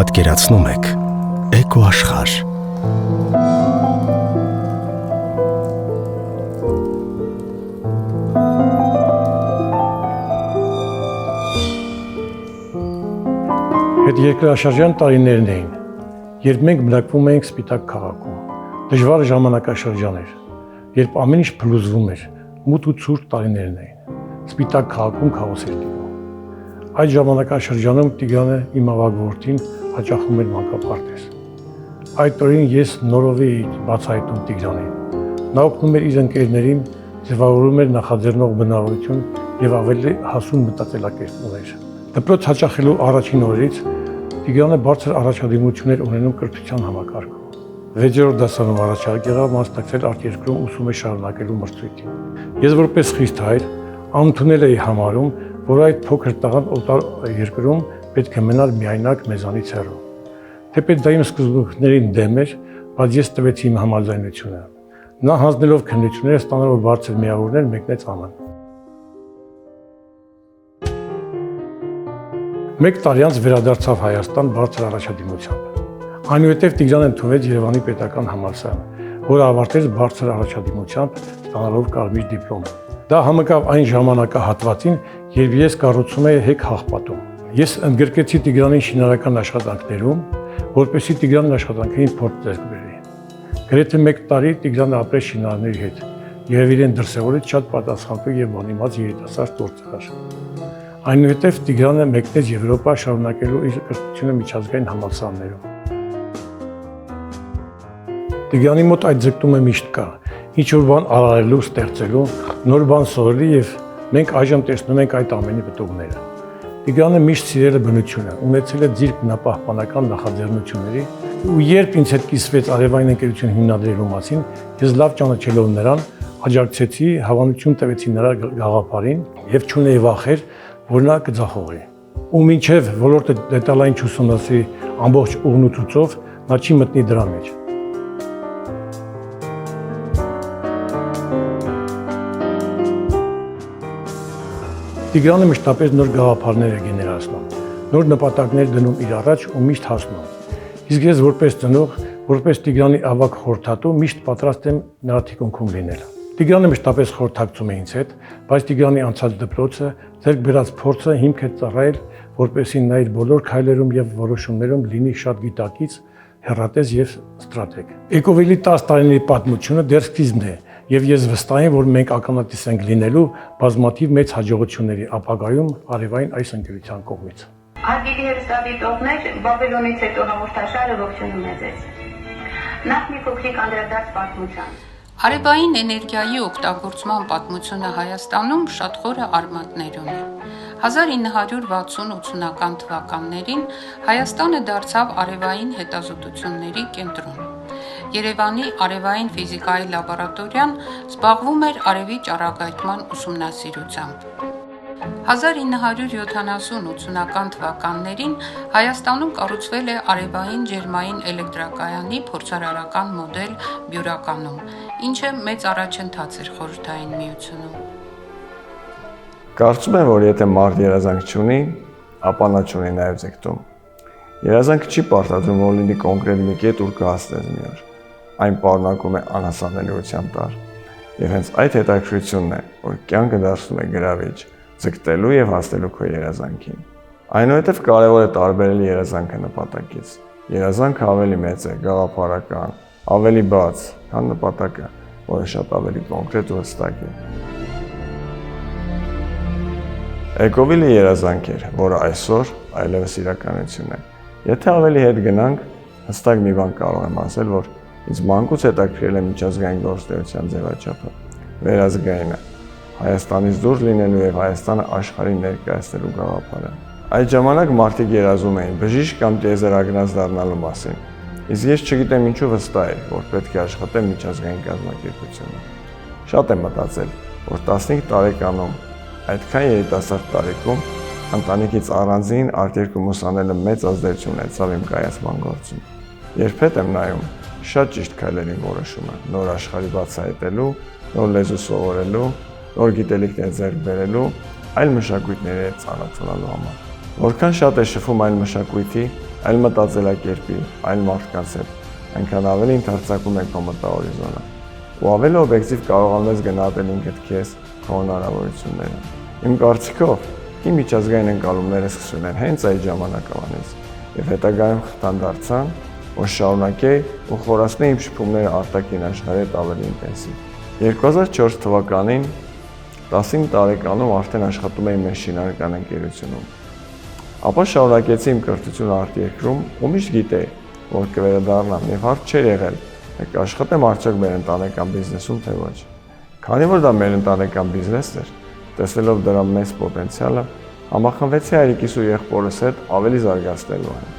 Պատկերացնում եք Էկո աշխարհ։ Հետերկրաշարժյան տարիներն էին, երբ մենք բնակվում էինք Սպիտակ քաղաքում։ Դժվար ժամանակաշրջան էր, երբ ամեն ինչ փլուզվում էր, մութ ու ցուրտ տարիներն էին։ Սպիտակ քաղաքում քաոս էր տիրում։ Այդ ժամանակաշրջանում Տիգրանը, իմ ավագ որդին, հաճախում էր մանկապարտեզ։ Այդ օրին ես նորովի էի բացահայտում Տիգրանին։ Նա օգնում էր իր ընկերներին, ձևավորում էր նախաձեռնող բնավորություն եւ ավելի հասուն մտածելակերպ ուներ։ Դպրոց հաճախելու առաջին օրերից Տիգրանը բարձր առաջադիմություն էր ունենում կրթության համակարգում։ 6-րդ դասարանում առաջարկ եղավ մասնակցել արտերկրում ուսումը շարունակելու մրցույթին։ Ես որպես խիստ հայր անընդունել էի համարում, որ այդ փոքր տղան օտար երկրում պետք է մնար միայնակ մեզանից հեռու։ Թեպետ դա իմ սկզբունքներին դեմ էր, բայց ես տվեցի իմ համաձայնությունը։ Նա հանձնելով քննությունները ստանալով բարձր միավորներ մեկնեց ԱՄՆ։ Մեկ տարի անց վերադարձավ Հայաստան բարձր առաջադիմությամբ։ Այնուհետև Տիգրանը ընդունվեց Երևանի պետական համալսարան, որը ավարտեց բարձր առաջադիմությամբ, ստանալով կարմիր դիպլոմ։ Դա համընկավ այն ժամանակահատվածին, երբ ես կառուցում էի Հեկ հաղպատում։ Ես ընդգրկեցի Տիգրանին շինարարական աշխատանքներում, որպեսզի Տիգրանն աշխատանքային փորձ ձեռք բերի։ Գրեթե մեկ տարի Տիգրանը ապրեց շինարարների հետ եւ իրեն դրսեւորեց շատ պատասխանատու եւ անիմաց երիտասարդ գործարար։ Այնուհետև Տիգրանը մեկնեց Եվրոպա շարունակելու իր կրթությունը միջազգային համալսարաններում։ Տիգրանի մոտ այդ ձգտումը միշտ կա, ինչ-որ բան արարելու, ստեղծելու, նոր բան սովորելու եւ մենք այժմ տեսնում ենք այդ ամենի պտուղները։ Տիգրանը միշտ սիրել է բնությունը, ունեցել է ձիրք բնապահպանական նախաձեռնությունների ու երբ ինձ հետ կիսվեց արևային ընկերություն հիմնադրելու մասին, ես լավ ճանաչելով նրան, աջակցեցի, հավանություն տվեցի նրա գաղափարին եւ չունեի վախեր, որ նա կձախողի։ Ու մինչև ոլորտը դետալային չուսումնասիրի ամբողջ ուղն ու ցույցով, նա չի մտնի դրա մեջ։ Տիգրանը մշտապես նոր գաղափարներ է գեներացնում, նոր նպատակներ դնում իր առաջ ու միշտ հասնում։ Իսկ ես որպես ծնող, որպես Տիգրանի ավագ խորհրդատու միշտ պատրաստ եմ նրա թիկունքում լինել։ Տիգրանը մշտապես խորհրդակցում է ինձ հետ, բայց Տիգրանի անցած դպրոցը, ձեռք բերած փորձը հիմք է ծառայել, որպեսզի նա իր բոլոր քայլերում եւ որոշումներում լինի շատ գիտակից, հեռատես եւ ստրատեգ։ Էկովելի 10 տարիների պատմությունը դեռ սկիզբն է, եւ ես վստահ եմ, որ մենք ականատես ենք լինելու բազմաթիվ մեծ հաջողությունների ապագայում արևային այս ընկերության կողմից։ Արգելի հերոստատիտողներ, Բաբելոնից հետո հաղորդաշարը ողջունում է ձեզ։ Նախ մի փոքրիկ անդրադարձ պատմության։ Արևային էներգիայի օգտագործման պատմությունը Հայաստանում շատ խորը արմատներ ունի։ 1960-80-ական թվականներին Հայաստանը դարձավ արևային հետազոտությունների կենտրոն։ Երևանի արևային ֆիզիկայի լաբորատորիան զբաղվում էր արևի ճառագայթման ուսումնասիրությամբ։ 1970-80-ական թվականներին Հայաստանում կառուցվել է արևային ջերմային էլեկտրակայանի փորձարարական մոդել Բյուրականում, ինչը մեծ առաջընթաց էր Խորհրդային Միությունում։ Կարծում եմ, որ եթե մարդ երազանք չունի, ապա նա չունի նաև ձգտում։ Երազանքը չի պարտադրում, որ լինի կոնկրետ մի կետ, ուր կհասնես մի օր։ Այն պարունակում է անհասանելիության տար։ Եվ հենց այդ հետաքրքրությունն է, որ կյանքը դարձնում է գրավիչ, ձգտելու եւ հասնելու քո երազանքին։ Այնուհետև կարևոր է տարբերել երազանքը նպատակից։ Երազանքը ավելի մեծ է, գաղափարական, ավելի բաց, քան նպատակը, որը շատ ավելի կոնկրետ ու հստակ է։ Էկովիլը երազանք էր, որը այսօր այլևս իրականություն է։ Եթե ավելի հետ գնանք, հստակ մի բան կարող եմ ասել, որ ինձ մանկուց հետաքրքրել է միջազգային գործունեության ձևաչափը, վերազգայինը, Հայաստանից դուրս լինելու եւ Հայաստանը աշխարհին ներկայացնելու գաղափարը։ Այդ ժամանակ մարդիկ երազում էին բժիշկ կամ տիեզերագնաց դառնալու մասին։ Իսկ ես չգիտեմ ինչու վստահ էր, որ պետք է աշխատեմ միջազգային կազմակերպությունում։ Շատ եմ մտածել, որ 15 տարեկանում այդքան երիտասարդ տարիքում ընտանիքից առանձին արտերկրում ուսանելը մեծ ազդեցություն ունեցավ իմ կայացման գործում։ Երբեք եմ նայում շատ ճիշտ քայլերի որոշումը, նոր աշխարհի բացահայտելու, նոր լեզու սովորելու, նոր գիտելիքներ ձեռք բերելու, այլ մշակույթների հետ ծանոթանալու համար։ Որքան շատ է շփվում այլ մշակույթի, այլ մտածելակերպի, այլ մարդկանց հետ, այնքան ավելի ընդարձակում եք քո մտահորիզոնը ու ավելի օբյեկտիվ կարողանում ես գնահատել ինքդ քեզ, քո հնարավորությունները։ Իմ կարծիքով, իմ միջազգային ընկալումները սկսվել են հենց այդ ժամանակավանից եւ հետագայում խթան դարձան, որ շարունակեի ու խորացնեի իմ շփումները արտաքին աշխարհի հետ ավելի ինտենսիվ։ 2004 թվականին 19 տարեկանում արդեն աշխատում էի մեր շինարարական ընկերությունում։ Ապա շարունակեցի իմ կրթությունը արտերկրում ու միշտ գիտեի, որ կվերադառնամ եւ հարց չէր եղել, թե կաշխատեմ արդյոք մեր ընտանեկան բիզնեսում թե ոչ։ Քանի որ դա մեր ընտանեկան բիզնեսն էր, տեսնելով դրա մեծ պոտենցիալը, համախմբվեցի հայրիկիս ու եղբորս հետ ավելի զարգացնելու այն։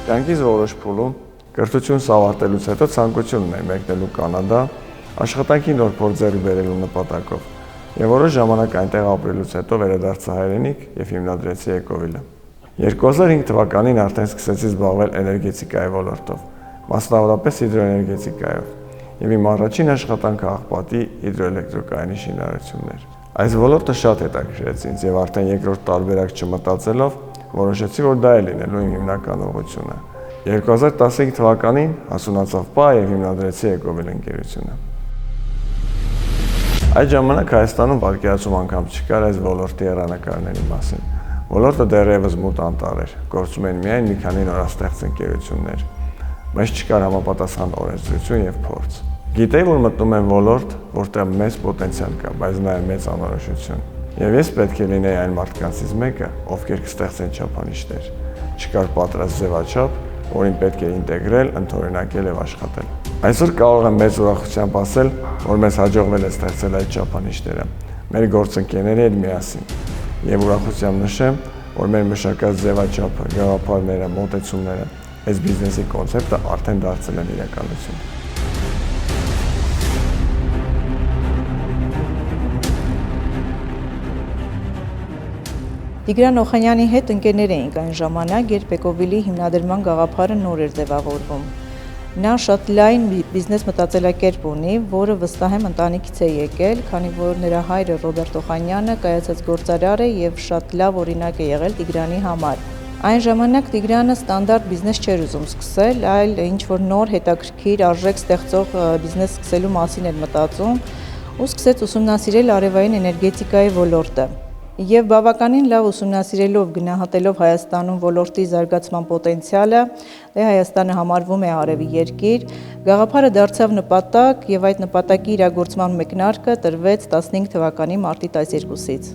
Կյանքիս որոշ փուլում կրթությունս ավարտելուց հետո ցանկություն ուներ մեկնելու Կանադա, աշխատանքի նոր փորձ ձեռք բերելու նպատակով, եւ որոշ ժամանակ այնտեղ ապրելուց հետո վերադարձա հայրենիք եւ հիմնադրեցի Էկովիլը։ 2005 թվականին արդեն սկսեցի զբաղվել էներգետիկայի ոլորտով, մասնավորապես հիդրոէներգետիկայով, եւ իմ առաջին աշխատանքը աղբատի հիդրոէլեկտրակայանի շինարարությունն էր։ Այս ոլորտը շատ հետաքրքրեց ինձ եւ արդեն երկրորդ տարբերակ չմտածելով որոշեցի, որ դա է լինելու իմ հիմնական ուղղությունը։ 2015 թվականին հասունացավ պահը եւ հիմնադրեցի Էկովիլ ընկերությունը։ Այդ ժամանակ Հայաստանում պատկերացում անգամ չկար այս ոլորտի հեռանկարների մասին։ Ոլորտը դեռևս մութ անտառ էր, գործում էին միայն մի քանի նորաստեղծ ընկերություններ, բայց չկար համապատասխան օրենսդրություն եւ փորձ։ Գիտեի, որ մտնում եմ ոլորտ, որտեղ մեծ պոտենցիալ կա, բայց նաեւ մեծ անորոշություն։ Եվ ես պետք է լինեի այն մարդկանցից մեկը, ովքեր կստեղծեն չափանիշներ։ Չկար պատրաստ ձևաչափ, որին պետք է ինտեգրել, ընդօրինակել եւ աշխատել։ Այսօր կարող եմ մեծ ուրախությամբ ասել, որ մեզ հաջողվել է ստեղծել այդ չափանիշները մեր գործընկերների հետ միասին։ Եվ ուրախությամբ նշեմ, որ մեր մշակած ձևաչափը, գաղափարները, մոտեցումները, այս բիզնեսի կոնցեպտը արդեն դարձել են իրականություն։ Տիգրան Օխանյանի հետ ընկերներ էինք այն ժամանակ, երբ Էկովիլի հիմնադրման գաղափարը նոր էր ձևավորվում։ Նա շատ լայն բիզնես մտածելակերպ ունի, որը վստահ եմ ընտանիքից է եկել, քանի որ նրա հայրը Ռոբերտ Օխանյանը կայացած գործարար է եւ շատ լավ օրինակ է եղել Տիգրանի համար։ Այն ժամանակ Տիգրանը ստանդարտ բիզնես չէր ուզում սկսել, այլ ինչ-որ նոր հետաքրքիր արժեք ստեղծող բիզնես սկսելու մասին էր մտածում ու սկսեց ուսումնասիրել արևային էներգետիկայի ոլորտը։ Եվ բավականին լավ ուսումնասիրելով, գնահատելով Հայաստանում ոլորտի զարգացման պոտենցիալը, Հայաստանը համարվում է արևի երկիր, գաղափարը դարձավ նպատակ եւ այդ նպատակի իրագործման մեկնարկը տրվեց 15 թվականի մարտի 12-ից։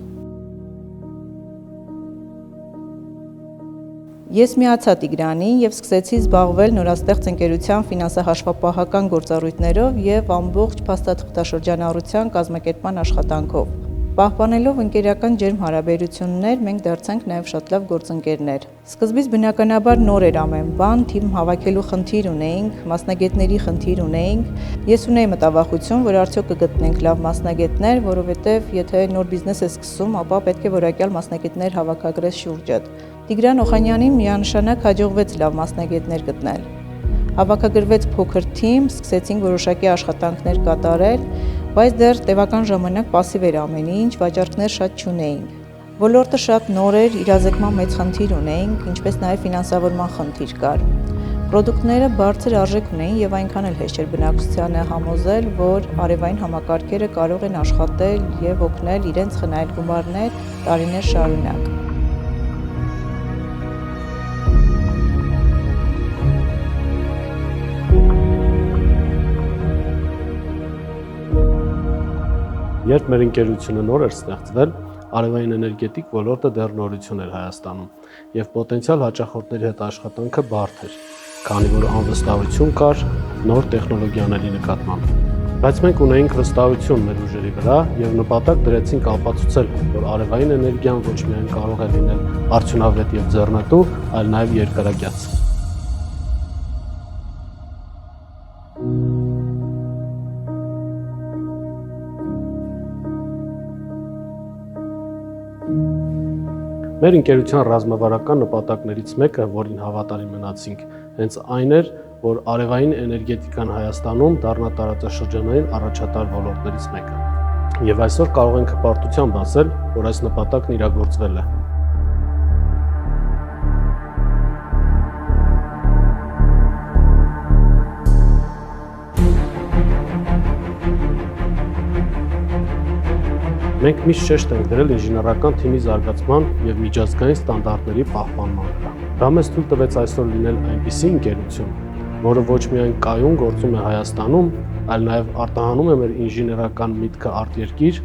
Ես միացա Տիգրանին եւ սկսեցի զբաղվել նորաստեղծ ընկերության ֆինանսահաշվապահական գործառույթներով եւ ամբողջ փաստաթղթաշրջանառության կազմակերպման աշխատանքով։ Պահպանելով ընկերական ջերմ հարաբերություններ, մենք դարձանք նաև շատ լավ գործընկերներ։ Սկզբից բնականաբար նոր էր ամեն բան, թիմ հավաքելու խնդիր ունեինք, մասնագետների խնդիր ունեինք։ Ես ունեի մտավախություն, որ արդյոք կգտնենք լավ մասնագետներ, որովհետև եթե նոր բիզնես ես սկսում, ապա պետք է որակյալ մասնագետներ հավաքագրես շուրջդ։ Տիգրան Օխանյանին միանշանակ հաջողվեց լավ մասնագետներ գտնել։ Հավաքագրվեց փոքր թիմ, սկսեցինք որոշակի աշխատանքներ կատարել, բայց դեռ տևական ժամանակ պասիվ էր ամեն ինչ, վաճառքներ շատ չունեինք։ Ոլորտը շատ նոր էր, իրազեկման մեծ խնդիր ունեինք, ինչպես նաև ֆինանսավորման խնդիր կար։ Պրոդուկտները բարձր արժեք ունեին եւ այնքան էլ հեշտ չէր բնակչությանը համոզել, որ արևային համակարգերը կարող են աշխատել եւ օգնել իրենց խնայել գումարներ տարիներ շարունակ։ Երբ մեր ընկերությունը նոր էր ստեղծվել, արևային էներգետիկ ոլորտը դեռ նորություն էր Հայաստանում եւ պոտենցիալ հաճախորդների հետ աշխատանքը բարդ էր, քանի որ անվստահություն կար նոր տեխնոլոգիաների նկատմամբ։ Բայց մենք ունեինք վստահություն մեր ուժերի վրա եւ նպատակ դրեցինք ապացուցել, որ արևային էներգիան ոչ միայն կարող է լինել արդյունավետ եւ ձեռնտու, այլ նաեւ երկարակյաց։ Մեր ընկերության ռազմավարական նպատակներից մեկը, որին հավատարիմ մնացինք, հենց այն էր, որ արևային էներգետիկան Հայաստանում դառնա տարածաշրջանային առաջատար ոլորտներից մեկը։ Եվ այսօր կարող ենք հպարտությամբ ասել, որ այս նպատակն իրագործվել է։ Մենք միշտ շեշտ ենք դրել ինժեներական թիմի զարգացման եւ միջազգային ստանդարտների պահպանման վրա։ Դա մեզ թույլ տվեց այսօր լինել այնպիսի ընկերություն, որը ոչ միայն կայուն գործում է Հայաստանում, այլ նաեւ արտահանում է մեր ինժեներական միտքը արտերկիր,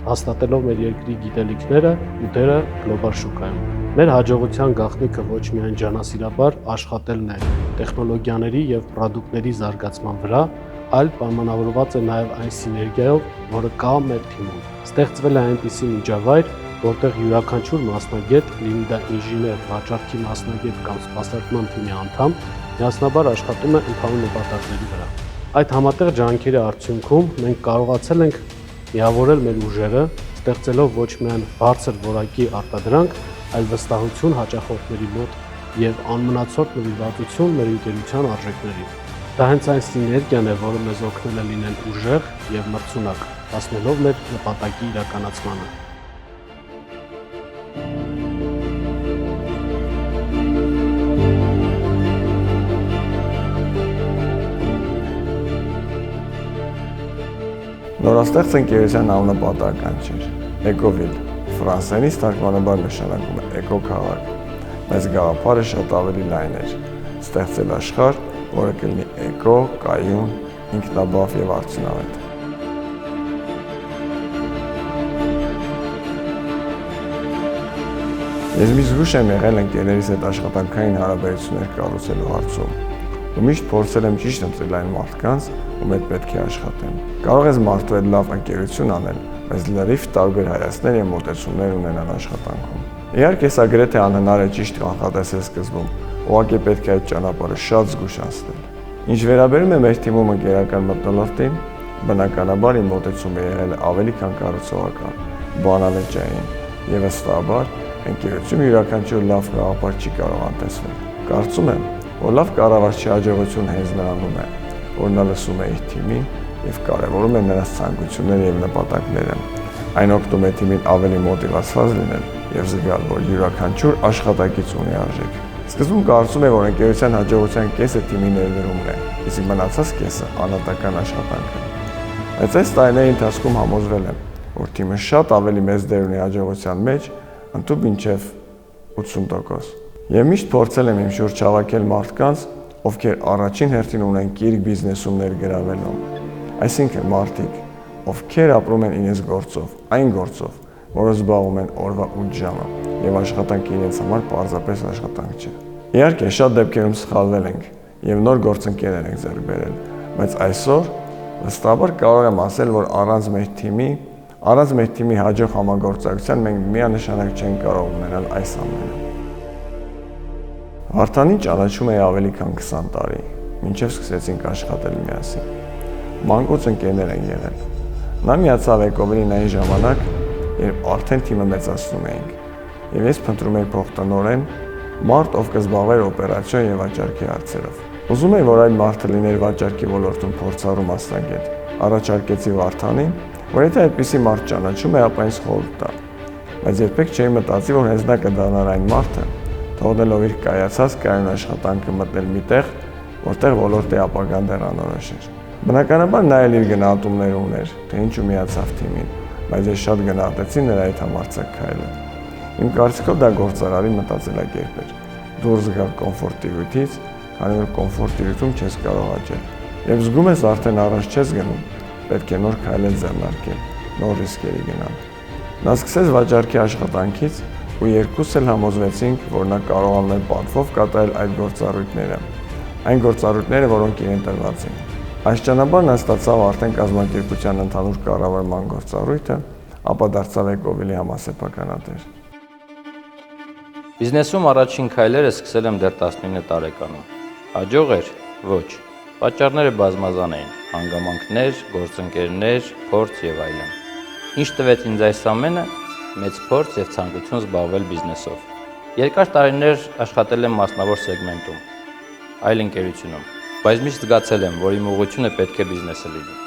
հաստատելով մեր երկրի գիտելիքները ու դերը գլոբալ շուկայում։ Մեր հաջողության գաղտնիքը ոչ միայն ջանասիրաբար աշխատելն է տեխնոլոգիաների եւ պրոդուկտների զարգացման վրա, այլ պայմանավորված է նաեւ այն սիներգիայով, որը կա մեր թիմում։ Ստեղծվել է այնպիսի միջավայր, որտեղ յուրաքանչյուր մասնագետ, լինի դա ինժեներ, վաճառքի մասնագետ կամ սպասարկման թիմի անդամ, միասնաբար աշխատում է ընդհանուր նպատակների վրա։ Այդ համատեղ ջանքերի արդյունքում մենք կարողացել ենք միավորել մեր ուժերը, ստեղծելով ոչ միայն բարձր որակի արտադրանք, այլ վստահություն հաճախորդների մոտ եւ անմնացորդ նվիրվածություն մեր ընկերության արժեքներին։ Դա հենց այն սիներգիան է, որը մեզ օգնել է լինել ուժեղ եւ մրցունակ, հասնելով մեր նպատակի իրականացմանը։ Նորաստեղծ ընկերության անունը պատահական չէր։ Էկովիլ, ֆրանսերենից թարգմանաբար նշանակում է էկո-քաղաք։ Մեծ գաղափարը շատ ավելի լայն էր՝ ստեղծել աշխարհ, որը կլինի էկո, կայուն, ինքնաբավ եւ արդյունավետ։ Ես մի զգուշ եմ եղել ընկերներիս հետ աշխատանքային հարաբերություններ կառուցելու հարցում։ Ու միշտ փորձել եմ ճիշտ ընտրել այն մարդկանց, ում հետ պետք է աշխատեմ։ Կարող ես մարդու հետ լավ ընկերություն անել, բայց լրիվ տարբեր հայացքներ եւ մոտեցումներ ունենալ աշխատանքում։ Իհարկե, սա գրեթե անհնար է ճիշտ կանխատեսել սկզբում, ուղղակի պետք է այդ ճանապարհը շատ զգուշ անցնել։ Ինչ վերաբերում է մեր թիմում ընկերական մթնոլորտին, բնականաբար իմ մոտեցումը եղել է ավելի քան կառուցողական, բանալեջային եւ վստահաբար ընկերություն յուրաքանչյուր լավ գաղափար չի կարող անտեսվել։ Կարծում եմ, որ լավ կառավարչի հաջողություն հենց նրանում է, որ նա լսում է իր թիմին եւ կարեւորում է նրանց ցանկությունները եւ նպատակները։ Այն օգնում է թիմին ավելի մոտիվացված լինել եւ զգալ, որ յուրաքանչյուր աշխատակից ունի արժեք։ Սկզբում կարծում եմ, որ ընկերության հաջողության կեսը թիմի ներդրումն է, իսկ մնացած կեսը անհատական աշխատանքը։ Բայց այս տարիների ընթացքում համոզվել եմ, որ թիմը շատ ավելի մեծ դեր ունի հաջողության մեջ, ընդհանուր մինչև 80%։ Եվ միշտ փորձել եմ իմ շուրջ հավաքել մարդկանց, ովքեր առաջին հերթին ունեն կիրք բիզնեսում ներգրավելու։ Այսինքն մարդիկ, ովքեր ապրում են իրենց գործով, այն գործով, որը զբաղվում են օրվա 8 ժամը, եւ աշխատանքը իրենց համար պարզապես աշխատանք չէ։ Իհարկե, շատ դեպքերում սխալվել ենք եւ նոր գործընկերներ ենք ձեռք բերել, բայց այսօր վստահաբար կարող եմ ասել, որ առանց մեր թիմի հաջող համագործակցության մենք միանշանակ չենք կարող ունենալ այս ամենը։ Վարդանին ճանաչում էի ավելի քան 20 տարի, մինչև սկսեցինք աշխատել միասին։ Մանկուց ընկերներ են եղել։ Նա միացավ Էկովիլին այն ժամանակ, երբ արդեն թիմը մեծացնում էինք, եւ ես փնտրում էի փոխտնօրեն, մարդ, ով կզբաղվեր օպերացիոն եւ վաճառքի հարցերով։ Ուզում էի, որ այն մարդը լիներ վաճառքի ոլորտում փորձառու մասնագետ։ Առաջարկեցի Վարդանին, որ եթե այդպիսի մարդ ճանաչում է, ապա ինձ խորհուրդ տա։ Բայց երբեք չէի մտածի, որ հենց նա կդառնար այն մարդը, թողնելով իր կայացած կայուն աշխատանքը մտնել մի տեղ, որտեղ ոլորտի ապագան դեռ անորոշ էր։ Բնականաբար նա էլ իր գնահատումները ուներ, թե ինչու միացավ թիմին, բայց ես շատ գնահատեցի նրա այդ համարձակ քայլը։ Իմ կարծիքով դա գործարարի մտածելակերպ էր։ Դուրս գալ կոմֆորտ տիրույթից, քանի որ կոմֆորտ տիրույթում չես կարող աճել։ Եվ զգում ես արդեն առաջ չես գնում, պետք է նոր քայլեր ձեռնարկել, նոր ռիսկերի գնալ։ Նա սկսեց վաճառքի աշխատանքից ու երկուսս էլ համոզվեցինք, որ նա կարողանում է պատվով կատարել այդ գործառույթները, այն գործառույթները, որոնք իրեն տրված էին։ Այս ճանապարհն ստացավ արդեն կազմակերպության ընդհանուր կառավարման գործառույթը, ապա դարձավ Էկովիլի համասեփականատեր։ Բիզնեսում առաջին քայլերը սկսել եմ դեռ 19 տարեկանում։ Հաջող էր։ Ոչ։ Պատճառները բազմազան էին՝ հանգամանքներ, գործընկերներ, փորձ եւ այլն։ Ինչ տվեց ինձ այս ամենը, մեծ փորձ եւ ցանկություն զբաղվել բիզնեսով։ Երկար տարիներ աշխատել եմ մասնավոր սեգմենտում, այլ ընկերությունում, բայց միշտ զգացել եմ, որ իմ ուղղությունը պետք է բիզնեսը լինի։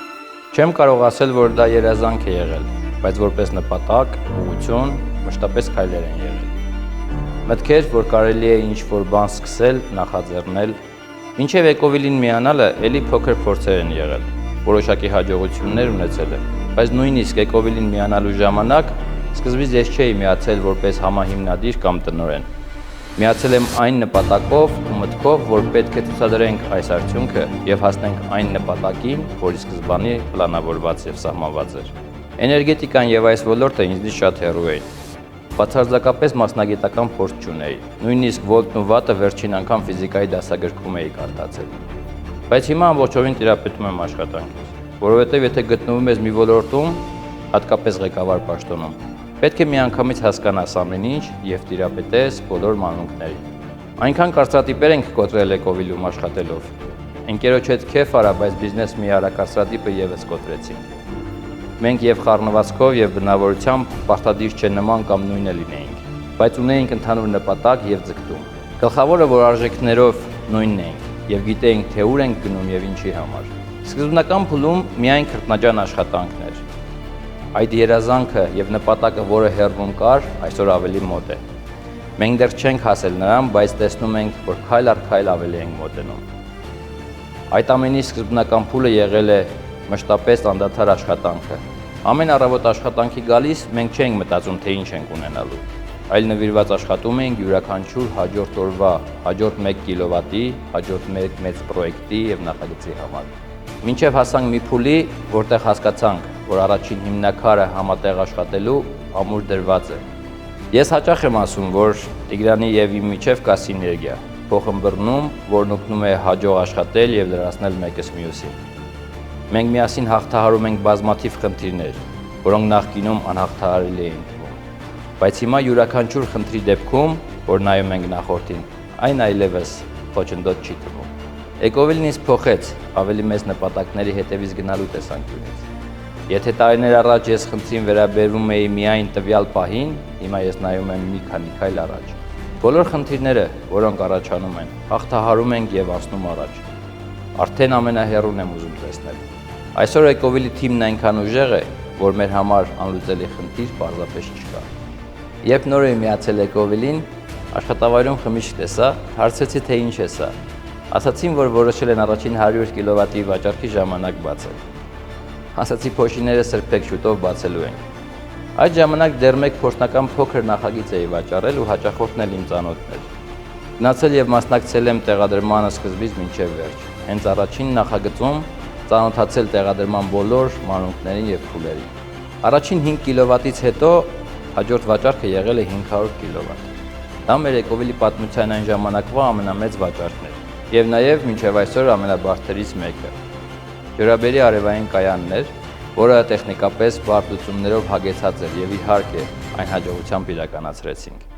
Չեմ կարող ասել, որ դա երազանք է եղել, բայց որպես նպատակ, ուղղություն, մշտապես քայլեր են եղել։ Մտքեր, որ կարելի է ինչ-որ բան սկսել, նախաձեռնել, մինչև Էկովիլին միանալը էլի փոքր փորձեր են եղել, որոշակի հաջողություններ ունեցել եմ, բայց նույնիսկ Էկովիլին միանալու ժամանակ սկզբից ես չէի միացել որպես համահիմնադիր կամ տնօրեն։ Միացել եմ այն նպատակով ու մտքով, որ պետք է ցուցադրենք այս արդյունքը եւ հասնենք այն նպատակին, որի սկզբանի պլանավորված եւ սահմանված էր։ Էներգետիկան եւ այս ոլորտը ինձնից շատ հեռու էին։ Բացարձակապես մասնագիտական փորձ չունեի։ Նույնիսկ վոլտն ու վատը վերջին անգամ ֆիզիկայի դասագրքում էի կարդացել։ Բայց հիմա ամբողջովին տիրապետում եմ աշխատանքից, որովհետեւ եթե գտնվում ես մի ոլորտում, հատկապես ղեկավար պաշտոնում, պետք է միանգամից հասկանաս ամեն ինչ եւ տիրապետես բոլոր մանրուքներին։ Այնքան կարծրատիպեր ենք կոտրել Էկովիլում աշխատելով։ Ընկերոջ հետ քեֆ արա, բայց բիզնես մի արա կարծրատիպը եւս կոտրեցինք։ Մենք եւ խառնվածքով եւ բնավորությամբ պարտադիր չէ նման կամ նույնը լինեինք, բայց ունեինք ընդհանուր նպատակ եւ ձգտում։ Գլխավորը, որ արժեքներով նույնն էինք եւ գիտեինք, թե ուր ենք գնում եւ ինչի համար։ Սկզբնական փուլում միայն քրտնաջան աշխատանքն էր։ Այդ երազանքը եւ նպատակը, որը հեռվում կար, այսօր ավելի մոտ է։ Մենք դեռ չենք հասել նրան, բայց տեսնում ենք, որ քայլ առ քայլ ավելի ենք մոտենում։ Այդ ամենի սկզբնական փուլը եղել է մշտապես անդադար աշխատանքը։ Ամեն առավոտ աշխատանքի գալիս մենք չենք մտածում, թե ինչ ենք ունենալու, այլ նվիրված աշխատում ենք յուրաքանչյուր հաջորդ օրվա, հաջորդ 1 կիլովատի, հաջորդ մեծ պրոյեկտի եւ նախագծի համար։ Մինչև հասանք մի փուլի, որտեղ հասկացանք, որ առաջին հիմնակարը համատեղ աշխատելու ամուր դրված է։ Ես հաճախ եմ ասում, որ Տիգրանի եւ իմ միջև կա սիներգիա, փոխըմբռնում, որն օգնում է հաջող աշխատել եւ լրացնել մեկս մյուսին։ Մենք միասին հաղթահարում ենք բազմաթիվ խնդիրներ, որոնք նախկինում անհաղթահարելի էին թվում։ Բայց հիմա յուրաքանչյուր խնդրի դեպքում, որ նայում ենք նախորդին, այն այլևս խոչընդոտ չի թվում։ Էկովիլն ինձ փոխեց ավելի մեծ նպատակների հետևից գնալու տեսանկյունից։ Եթե տարիներ առաջ ես խնդրին վերաբերվում էի միայն տվյալ պահին, հիմա ես նայում եմ մի քանի քայլ առաջ։ Բոլոր խնդիրները, որոնք առաջանում են, հաղթահարում ենք եւ անցնում առաջ։ Արդեն ամենահեռուն եմ ուզում տեսնել։ Այսօր Էկովիլի թիմն այնքան ուժեղ է, որ մեր համար անլուծելի խնդիր պարզապես չկա։ Երբ նոր էի միացել Էկովիլին, աշխատավայրում խմիչք տեսա, հարցրեցի, թե ինչ է սա։ Ասացին, որ որոշել են առաջին 100 կիլովատի վաճառքի ժամանակ բացել։ Ասացի, փոշիները սրբեք շուտով բացելու են։ Այդ ժամանակ դեռ մեկ փորձնական փոքր նախագիծ էի վաճառել ու հաճախորդն էլ իմ ծանոթն էր։ Գնացել եւ մասնակցել եմ տեղադրմանը սկզբից մինչեւ վերջ։ Հենց առաջին նախագծում ծանոթացել տեղադրման բոլոր մանրուքներին եւ փուլերին։ Առաջին 5 կիլովատից հետո հաջորդ վաճառքը եղել է 500 կիլովատ։ Դա մեր Էկովիլի պատմության այն ժամանակվա ամենամեծ վաճառքն էր եւ նաեւ մինչեւ այսօր ամենաբարձրից մեկը։ Ջրաբերի արևային կայանն էր, որը տեխնիկապես բարդություններով հագեցած էր եւ իհարկե այն հաջողությամբ իրականացրեցինք։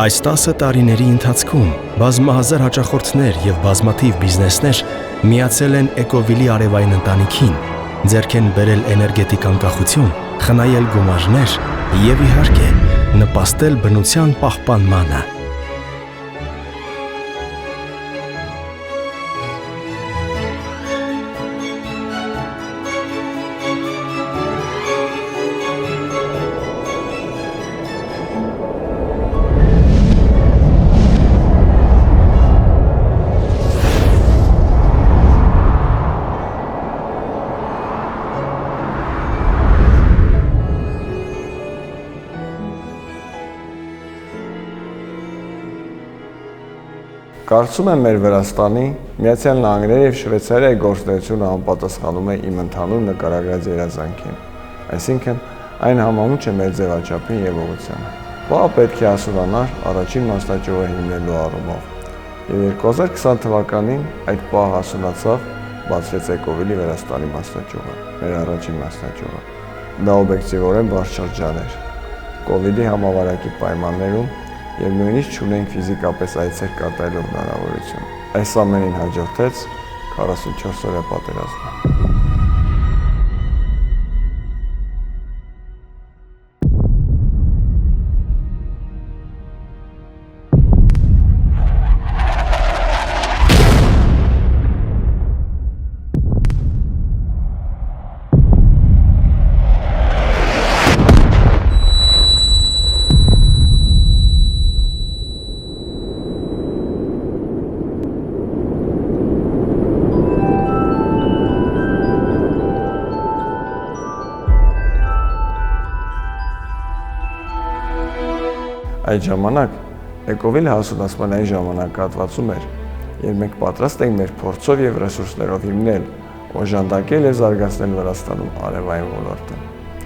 Այս 10 տարիների ընթացքում բազմահազար հաճախորդներ եւ բազմաթիվ բիզնեսներ միացել են Էկովիլի արևային ընտանիքին, ձեռք են բերել էներգետիկ անկախություն, խնայել գումարներ եւ իհարկե նպաստել բնության պահպանմանը։ Կարծում եմ մեր Վրաստանի, Միացյալ Նահանգների եւ Շվեյցարիայի գործունեությունը համապատասխանում է իմ ընդհանուր նկարագրած երազանքին, այսինքն այն համահունչ է մեր ձևաչափին եւ ուղղությանը։ Պահը պետք է ասուրանար առաջին մասնաճյուղը հիմնելու առումով, եւ 2020 թվականին այդ պահը հասունացավ, բացվեց Էկովիլի Վրաստանի մասնաճյուղը, մեր առաջին մասնաճյուղը։ Դա օբյեկտիվորեն բարձրաճան էր, COVID-ի համավարակի պայմաններում եւ նույնիսկ չունենք ֆիզիկապես այցեր կատարելու հնարավորություն։ Այս ամենին հաջորդեց 44 օրյա պատերազմը։ Այդ ժամանակ Էկովիլը հասունացման այն ժամանակահատվածում էր, երբ մենք պատրաստ ենք մեր փորձով եւ ռեսուրսներով հիմնել, օժանդակել եւ զարգացնել Վրաստանում արևային ոլորտը։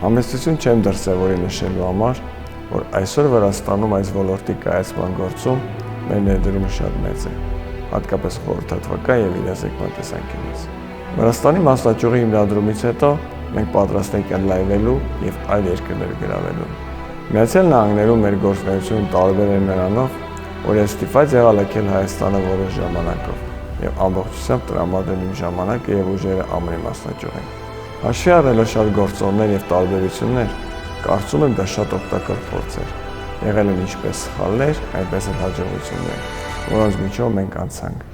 Համեստություն չեմ դրսևորի նշելու համար, որ այսօր Վրաստանում այս ոլորտի կայացման գործում մեր ներդրումը շատ մեծ է, հատկապես խորհրդատվական եւ իրազեկման տեսանկյունից։ Վրաստանի մասնաճյուղի հիմնադրումից հետո մենք պատրաստ ենք ընդլայնվելու եւ այլ երկրներ գրավելու։ Միացյալ Նահանգներում մեր գործունեությունը տարբեր է նրանով, որ ես ստիպված եղա լքել Հայաստանը որոշ ժամանակով եւ ամբողջությամբ տրամադրել իմ ժամանակը եւ ուժերը ԱՄՆ մասնաճյուղին։ Հաշվի առնելով շատ գործոններ եւ տարբերություններ, կարծում եմ դա շատ օգտակար փորձ էր։ Եղել են ինչպես սխալներ, այնպես էլ հաջողություններ, որոնց միջով մենք անցանք։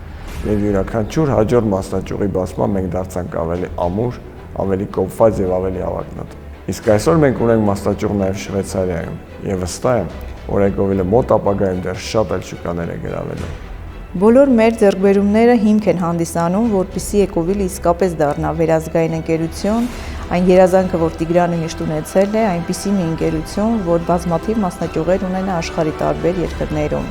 Եվ յուրաքանչյուր հաջորդ մասնաճյուղի բացման մենք դարձանք ավելի ամուր, ավելի կոփված եւ ավելի ավագնոտ։ Իսկ այսօր մենք ունենք մասնաճյուղ նաեւ Շվեյցարիայում եւ վստահ եմ, որ Էկովիլը մոտ ապագայում դեռ շատ այլ շուկաներ է գրավելու։ Բոլոր մեր ձեռքբերումները հիմք են հանդիսանում, որպեսզի Էկովիլը իսկապես դառնա վերազգային ընկերություն, այն երազանքը, որ Տիգրանը միշտ ունեցել է, այնպիսի մի ընկերություն, որ բազմաթիվ մասնաճյուղեր ունենա աշխարհի տարբեր երկրներում։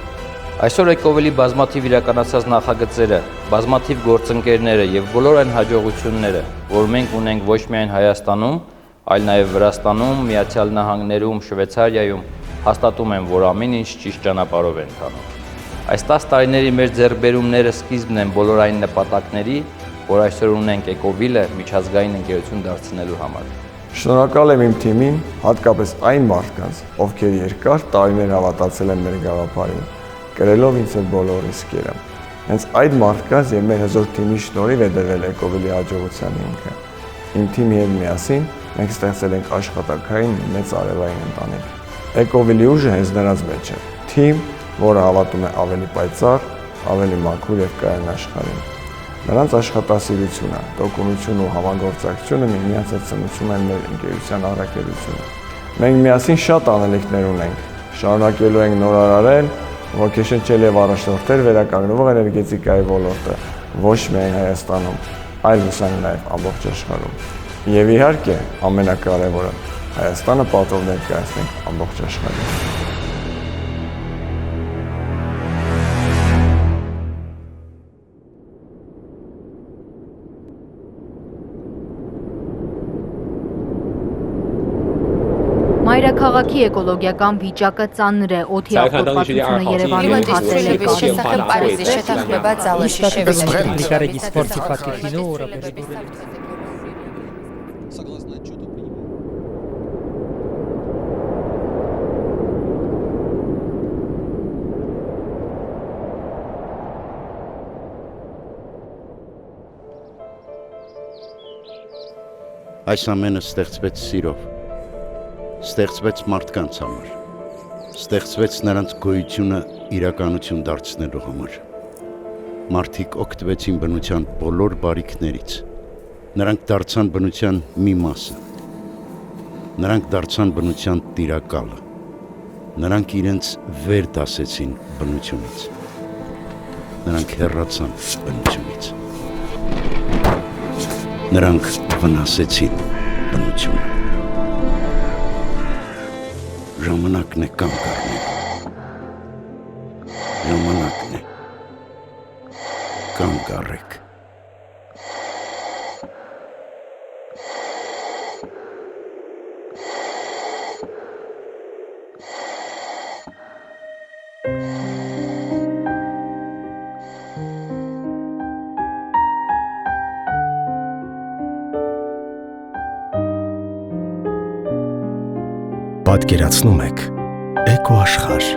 Այսօր Էկովիլի բազմաթիվ իրականացած նախագծերը, բազմաթիվ գործընկերները եւ բոլոր այն հաջողությունները, որ մենք ունենք ոչ միայն Հայաստանում, այլ նաեւ Վրաստանում, Միացյալ Նահանգներում, Շվեյցարիայում, հաստատում են, որ ամեն ինչ ճիշտ ճանապարհով է ընթանում։ Այս 10 տարիների մեր ձեռքբերումները սկիզբն են բոլոր այն նպատակների, որ այսօր ունենք Էկովիլը միջազգային ընկերություն դարձնելու համար։ Շնորհակալ եմ իմ թիմին, հատկապես այն մարդկանց, ովքեր երկար տարիներ հավատացել են մեր գաղափարին, կրելով ինձ այդ բոլոր ռիսկերը։ Հենց այդ մարդկանց եւ մեր հզոր թիմի շնորհիվ է դրվել Էկովիլի հաջողության հիմքը։ Իմ թիմի հետ միասին մենք ստեղծել ենք աշխատանքային մեծ արևային ընտանիք։ Էկովիլի ուժը հենց նրանց մեջ է։ Թիմ, որը հավատում է ավելի պայծառ, ավելի մաքուր եւ կայուն աշխարհին։ Նրանց աշխատասիրությունը, տոկունությունը ու համագործակցությունը միմյանց հետ ծնուցում են մեր ընկերության առաքելությունը։ Մենք միասին շատ անելիքներ ունենք, շարունակելու ենք նորարարել, ոգեշնչել եւ առաջնորդել վերականգնվող էներգետիկայի ոլորտը, ոչ միայն Հայաստանում, այլ հուսանք նաեւ ամբողջ աշխարհում։ Եվ իհարկե, ամենակարևորը, Հայաստանը պատով ներկայացնենք ամբողջ աշխարհին։ Մայրաքաղաքի էկոլոգիական վիճակը ծանր է, օդի աղտոտվածությունը Երևանում հասել է Այս ամենը ստեղծվեց սիրով, ստեղծվեց մարդկանց համար, ստեղծվեց նրանց գոյությունը իրականություն դարձնելու համար։ Մարդիկ օգտվեցին բնության բոլոր բարիքներից, նրանք դարձան բնության մի մասը, նրանք դարձան բնության տիրակալը, նրանք իրենց վեր դասեցին բնությունից, նրանք հեռացան բնությունից, նրանք վնասեցին բնությունը։ Ժամանակն է կանգ առնելու, ժամանակն է, կանգ առեք։ Պատկերացնում եք Էկոաշխարհ։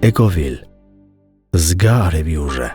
Էկովիլ։ Զգա արևի ուժը։